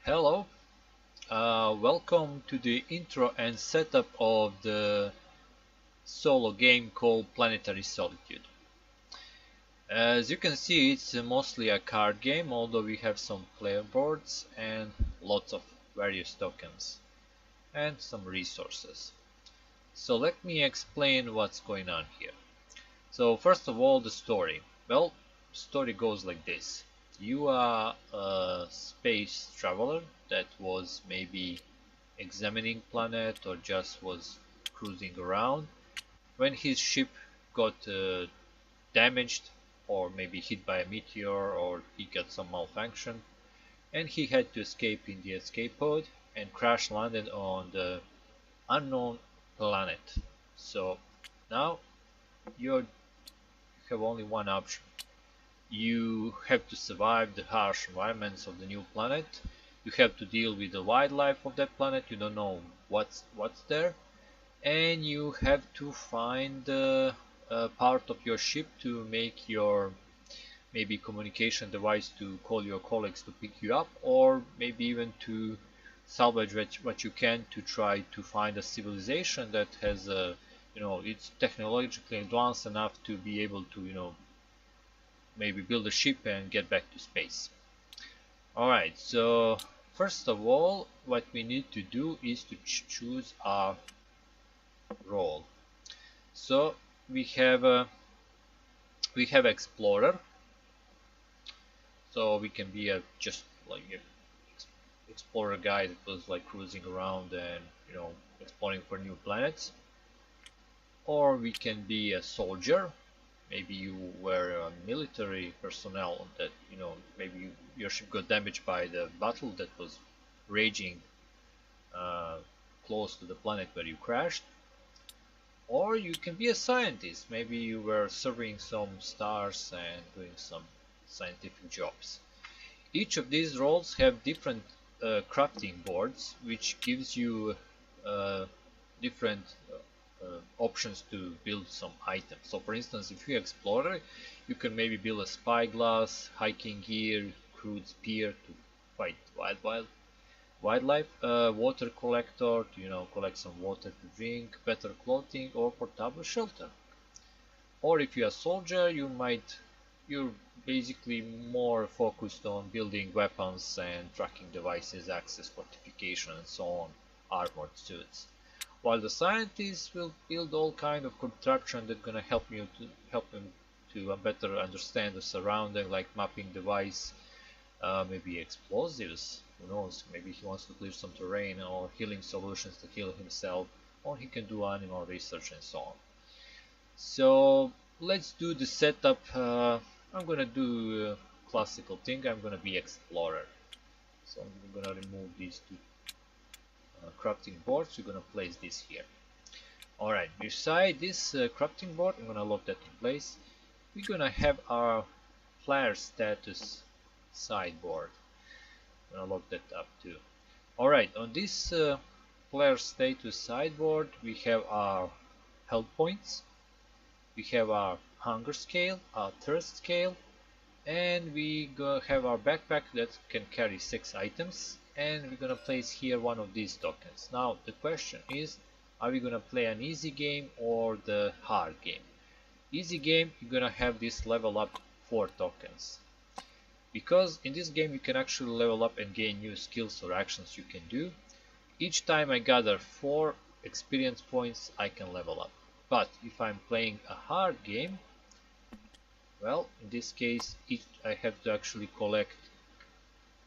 Hello, welcome to the intro and setup of the solo game called Planetary Solitude. As you can see, it's mostly a card game, although we have some player boards and lots of various tokens and some resources. So let me explain what's going on here. So first of all, the story. Well, story goes like this. You are a space traveler that was maybe examining planet or just was cruising around when his ship got damaged or maybe hit by a meteor or he got some malfunction and he had to escape in the escape pod and crash landed on the unknown planet. So now you have only one option. You have to survive the harsh environments of the new planet. You have to deal with the wildlife of that planet. You don't know what's there, and you have to find a part of your ship to make your maybe communication device to call your colleagues to pick you up, or maybe even to salvage what you can to try to find a civilization that has a it's technologically advanced enough to be able to maybe build a ship and get back to space. Alright, so first of all what we need to do is to choose our role. So we have explorer, so we can be a just like a explorer guy that was like cruising around and exploring for new planets, or we can be a soldier. Maybe you were a military personnel that maybe your ship got damaged by the battle that was raging close to the planet where you crashed. Or you can be a scientist. Maybe you were surveying some stars and doing some scientific jobs. Each of these roles have different crafting boards, which gives you different options to build some items. So for instance, if you're explorer, you can maybe build a spyglass, hiking gear, crude spear to fight wildlife, water collector to collect some water to drink, better clothing, or portable shelter. Or if you're a soldier, you're basically more focused on building weapons and tracking devices, access, fortification, and so on, armored suits. While the scientists will build all kind of contraption that's gonna help him to better understand the surrounding, like mapping device, maybe explosives. Who knows? Maybe he wants to clear some terrain, or healing solutions to heal himself, or he can do animal research and so on. So let's do the setup. I'm gonna do a classical thing. I'm gonna be explorer. So I'm gonna remove these two crafting boards. We're gonna place this here. Alright, beside this crafting board, I'm gonna lock that in place. We're gonna have our player status sideboard. I'm gonna lock that up too. Alright, on this player status sideboard we have our health points, we have our hunger scale, our thirst scale, and we have our backpack that can carry 6 items, and we're gonna place here one of these tokens. Now the question is, are we gonna play an easy game or the hard game? Easy game, you're gonna have this level up 4 tokens, because in this game you can actually level up and gain new skills or actions you can do. Each time I gather 4 experience points, I can level up. But if I'm playing a hard game, well, in this case I have to actually collect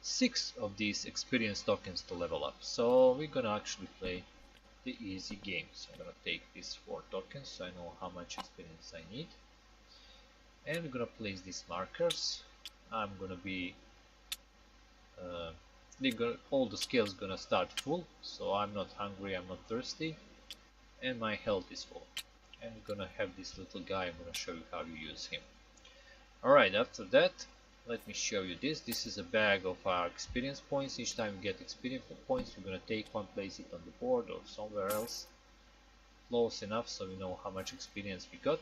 6 of these experience tokens to level up. So we're gonna actually play the easy game. So I'm gonna take these 4 tokens so I know how much experience I need, and we're gonna place these markers. I'm gonna be all the scales gonna start full, so I'm not hungry, I'm not thirsty, and my health is full. And we're gonna have this little guy. I'm gonna show you how you use him. Alright, after that, let me show you this. This is a bag of our experience points. Each time we get experience points, we're gonna take one, place it on the board or somewhere else close enough so we know how much experience we got.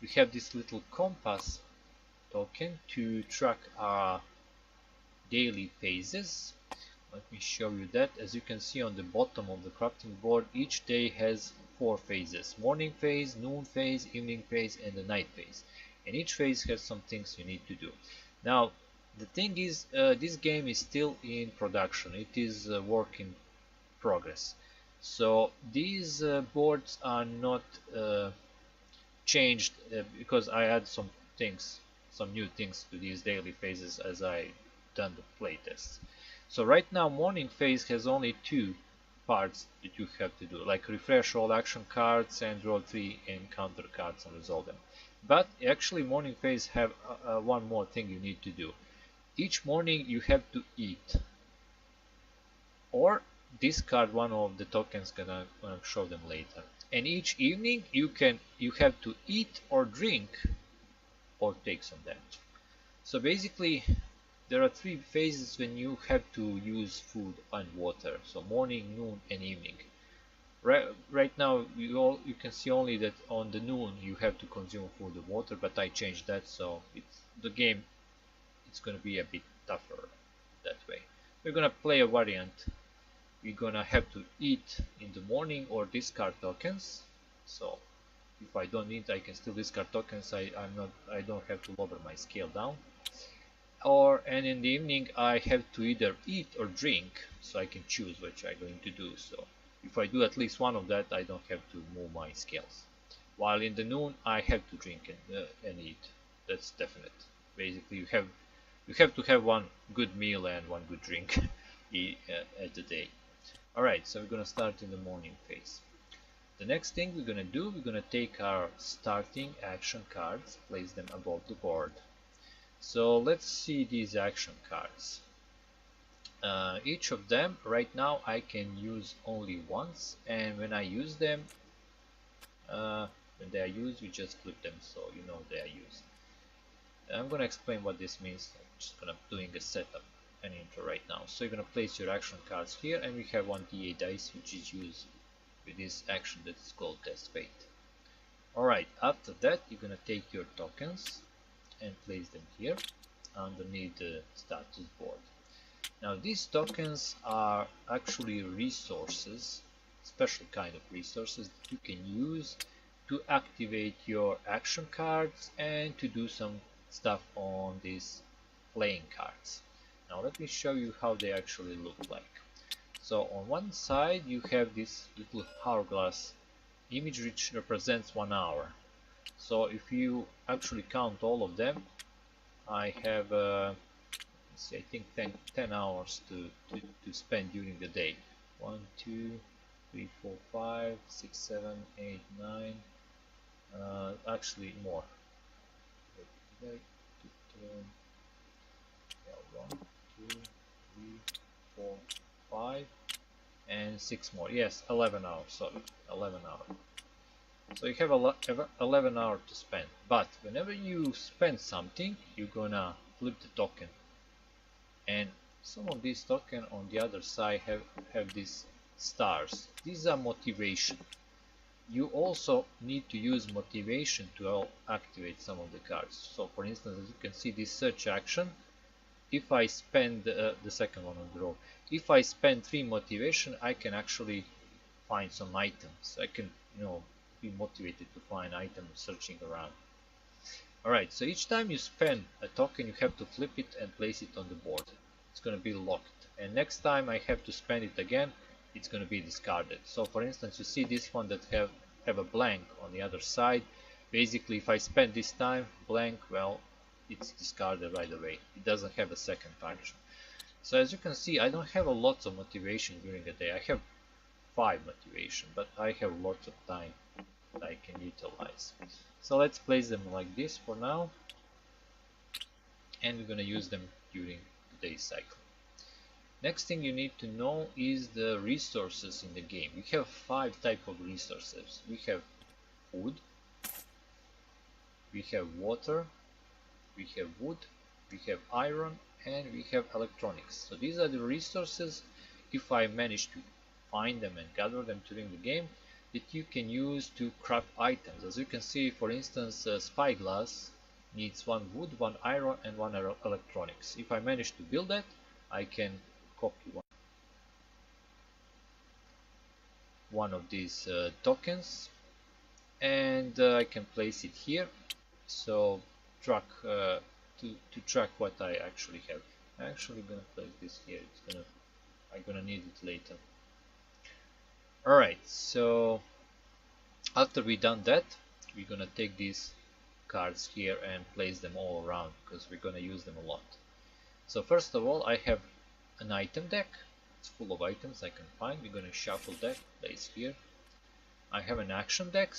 We have this little compass token to track our daily phases. Let me show you that. As you can see on the bottom of the crafting board, each day has 4 phases: morning phase, noon phase, evening phase, and the night phase. And each phase has some things you need to do. Now, the thing is, this game is still in production. It is a work in progress. So these boards are not changed because I add some things, some new things to these daily phases as I done the playtests. So right now morning phase has only 2 parts that you have to do, like refresh all action cards and draw 3 encounter cards and resolve them. But actually morning phase have one more thing you need to do. Each morning you have to eat or discard one of the tokens. Gonna show them later. And each evening you have to eat or drink or take some damage. So basically there are 3 phases when you have to use food and water. So morning, noon, and evening. Right now you can see only that on the noon you have to consume food and water, but I changed that, so the game it's gonna be a bit tougher that way. We're gonna play a variant. We're gonna have to eat in the morning or discard tokens. So if I don't eat, I can still discard tokens. I don't have to lower my scale down. And in the evening I have to either eat or drink, so I can choose which I'm going to do. So if I do at least one of that, I don't have to move my scales. While in the noon I have to drink and eat. That's definite. Basically you have to have one good meal and one good drink at the day. Alright, so we're gonna start in the morning phase. The next thing we're gonna do, we're gonna take our starting action cards, place them above the board. So let's see these action cards. Each of them right now I can use only once, and when I use them, when they are used, we just flip them so you know they are used. I'm gonna explain what this means. I'm just gonna doing a setup and intro right now. So you're gonna place your action cards here, and we have one D8 dice which is used with this action that is called Test Fate. Alright, after that you're gonna take your tokens and place them here underneath the status board. Now these tokens are actually resources, special kind of resources that you can use to activate your action cards and to do some stuff on these playing cards. Now let me show you how they actually look like. So on one side you have this little hourglass image which represents 1 hour. So if you actually count all of them, I have let's see, I think 10 hours to spend during the day. 1, 2, 3, 4, 5, 6, 7, 8, 9, actually more. 1, 2, 3, 4, 5, and 6 more. Yes, 11 hours. Sorry, 11 hours. So you have 11 hours to spend. But whenever you spend something, you're gonna flip the token. And some of these tokens on the other side have these stars. These are motivation. You also need to use motivation to activate some of the cards. So for instance, as you can see, this search action, if I spend the second one on the row, if I spend 3 motivation, I can actually find some items. I can, be motivated to find items searching around. Alright, so each time you spend a token, you have to flip it and place it on the board. It's going to be locked. And next time I have to spend it again, it's going to be discarded. So for instance, you see this one that have a blank on the other side. Basically, if I spend this time blank, well, it's discarded right away. It doesn't have a second function. So as you can see, I don't have a lot of motivation during the day. I have 5 motivation, but I have lots of time that I can utilize. So let's place them like this for now, and we're going to use them during the day cycle. Next thing you need to know is the resources in the game. We have 5 types of resources. We have food, we have water, we have wood, we have iron, and we have electronics. So these are the resources, if I manage to find them and gather them during the game, that you can use to craft items. As you can see, for instance, spyglass needs 1 wood, 1 iron, and 1 electronics. If I manage to build that, I can copy one one of these tokens, and I can place it here. So track to track what I actually have. I'm actually gonna place this here. I'm gonna need it later. All right. So after we done that, we're gonna take these cards here and place them all around because we're gonna use them a lot. So first of all, I have an item deck. It's full of items I can find. We're gonna shuffle that, place here. I have an action deck.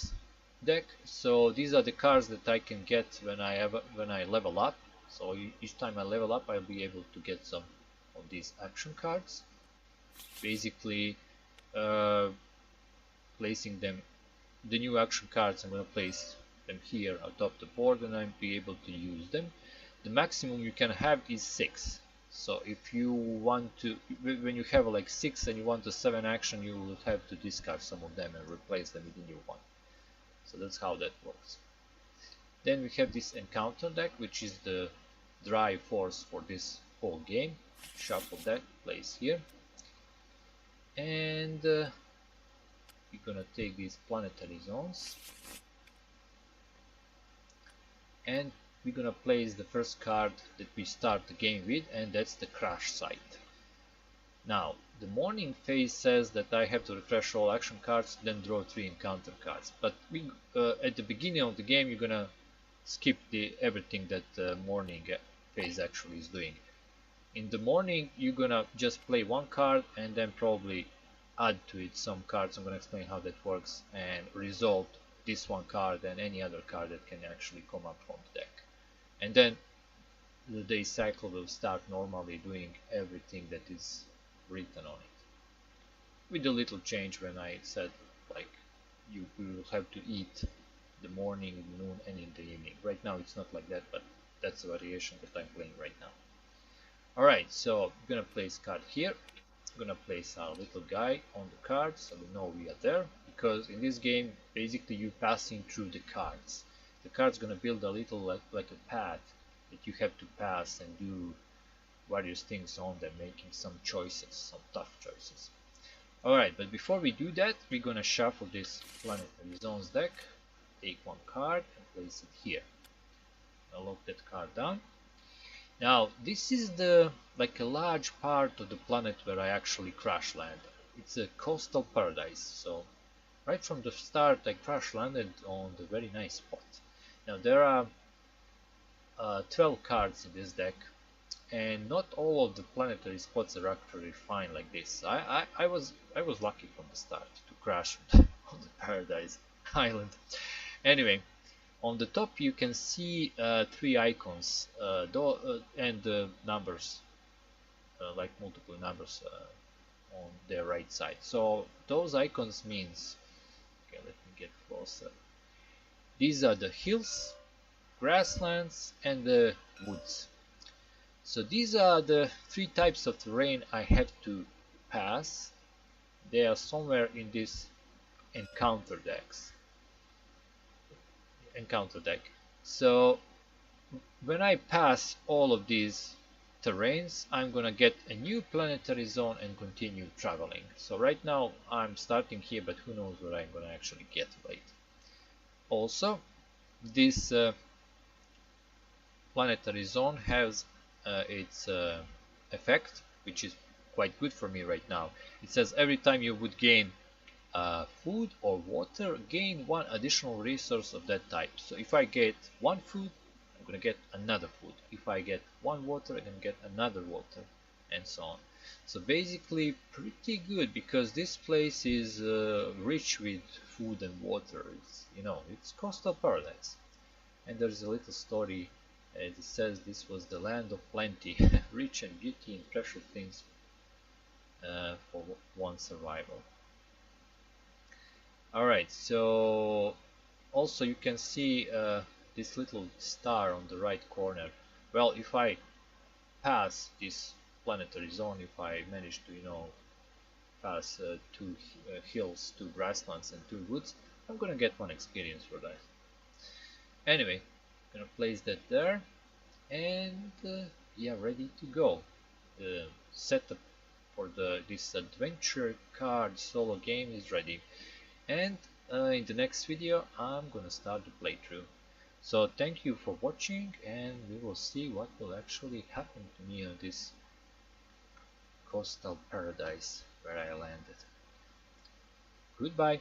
So these are the cards that I can get when I level up. So each time I level up, I'll be able to get some of these action cards. Basically, placing them, the new action cards, I'm gonna place them here atop the board, and I'll be able to use them. The maximum you can have is 6. So if you want to, when you have like 6 and you want a 7 action, you will have to discard some of them and replace them with a new one. So that's how that works. Then we have this encounter deck, which is the drive force for this whole game. Shuffle that, place here. And we're gonna take these planetary zones. And we're gonna place the first card that we start the game with, and that's the crash site. Now, the morning phase says that I have to refresh all action cards, then draw 3 encounter cards. But at the beginning of the game, you're gonna skip everything that the morning phase actually is doing. In the morning, you're gonna just play 1 card and then probably add to it some cards. I'm gonna explain how that works, and resolve this 1 card and any other card that can actually come up from the deck. And then the day cycle will start normally doing everything that is written on it, with a little change when I said like you will have to eat the morning, noon, and in the evening. Right now it's not like that, but that's the variation that I'm playing right now. Alright, so I'm gonna place card here. I'm gonna place our little guy on the card so we know we are there, because in this game basically you're passing through the cards. The card's gonna build a little like a path that you have to pass and do various things on them, making some choices, some tough choices. Alright, but before we do that, we're gonna shuffle this Planetary Zones deck, take 1 card and place it here. I'll lock that card down. Now, this is like a large part of the planet where I actually crash land. It's a coastal paradise, so right from the start I crash landed on the very nice spot. Now there are 12 cards in this deck, and not all of the planetary spots are actually fine like this. I was lucky from the start to crash on the Paradise Island. Anyway, on the top you can see 3 icons and numbers, like multiple numbers on their right side. So those icons means, okay, let me get closer. These are the hills, grasslands, and the woods. So these are the 3 types of terrain I have to pass. They are somewhere in this encounter deck. So when I pass all of these terrains, I'm gonna get a new planetary zone and continue traveling. So right now I'm starting here, but who knows where I'm gonna actually get later. Also, this planetary zone has its effect, which is quite good for me right now. It says every time you would gain food or water, gain 1 additional resource of that type. So if I get 1 food, I'm gonna get another food. If I get 1 water, I'm gonna get another water, and so on. So basically pretty good, because this place is rich with food and water. It's, you know, it's coastal paradise. And there's a little story. It says this was the land of plenty, rich in beauty and precious things for one's survival. Alright, so also you can see this little star on the right corner. Well, if I pass this planetary zone, if I manage to, you know, pass 2 hills, 2 grasslands, and 2 woods, I'm gonna get 1 experience for that. Anyway, I'm gonna place that there, and yeah, ready to go. The setup for this adventure card solo game is ready. And in the next video I'm gonna start the playthrough. So thank you for watching, and we will see what will actually happen to me on this coastal paradise where I landed. Goodbye.